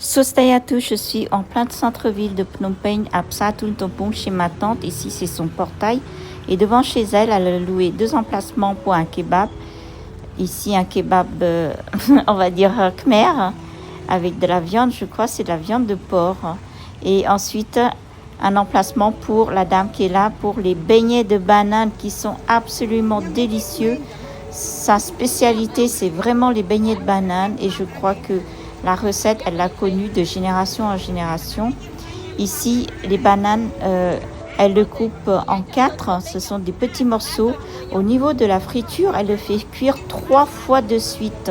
Sostayatu, je suis en plein centre-ville de Phnom Penh, à Psatul Tompong, chez ma tante. Ici, c'est son portail. Et devant chez elle, elle a loué 2 emplacements pour un kebab. Ici, un kebab, on va dire khmer, avec de la viande, je crois, c'est de la viande de porc. Et ensuite, un emplacement pour la dame qui est là, pour les beignets de banane qui sont absolument délicieux. Sa spécialité, c'est vraiment les beignets de banane. Et je crois que la recette, elle l'a connue de génération en génération. Ici, les bananes, elle le coupe en 4. Ce sont des petits morceaux. Au niveau de la friture, elle le fait cuire 3 fois de suite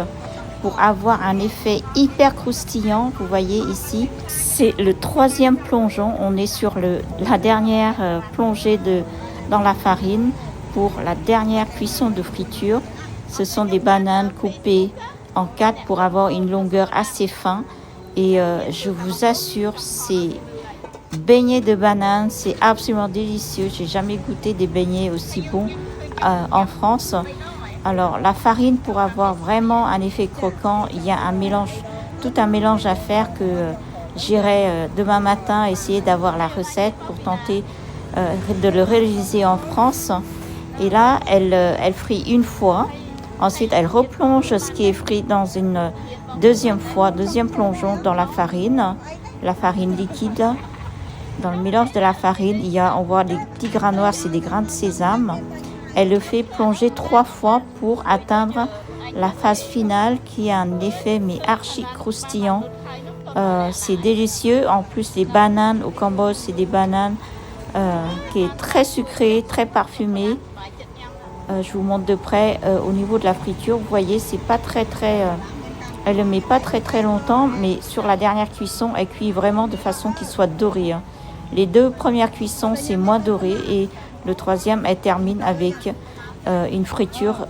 pour avoir un effet hyper croustillant. Vous voyez ici, c'est le 3e plongeon. On est sur la dernière plongée dans la farine pour la dernière cuisson de friture. Ce sont des bananes coupées en 4 pour avoir une longueur assez fin. Et je vous assure, ces beignets de banane, c'est absolument délicieux. J'ai jamais goûté des beignets aussi bons en France. Alors la farine, pour avoir vraiment un effet croquant, il y a tout un mélange à faire que j'irai demain matin essayer d'avoir la recette pour tenter de le réaliser en France. Et là, elle frit une fois. Ensuite, elle replonge ce qui est frit dans une deuxième plongeon dans la farine liquide. Dans le mélange de la farine, on voit des petits grains noirs, c'est des grains de sésame. Elle le fait plonger 3 fois pour atteindre la phase finale qui a un effet mais archi croustillant. C'est délicieux. En plus, les bananes au Cambodge, c'est des bananes qui est très sucrées, très parfumées. Je vous montre de près au niveau de la friture. Vous voyez, c'est pas elle ne met pas très longtemps, mais sur la dernière cuisson, elle cuit vraiment de façon qu'il soit doré. Les 2 premières cuissons, c'est moins doré, et le 3e, elle termine avec une friture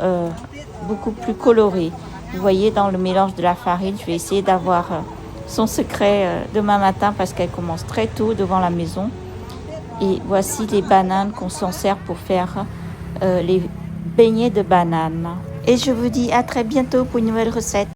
beaucoup plus colorée. Vous voyez, dans le mélange de la farine, je vais essayer d'avoir son secret demain matin parce qu'elle commence très tôt devant la maison. Et voici les bananes qu'on s'en sert pour faire les beignets de banane. Et je vous dis à très bientôt pour une nouvelle recette.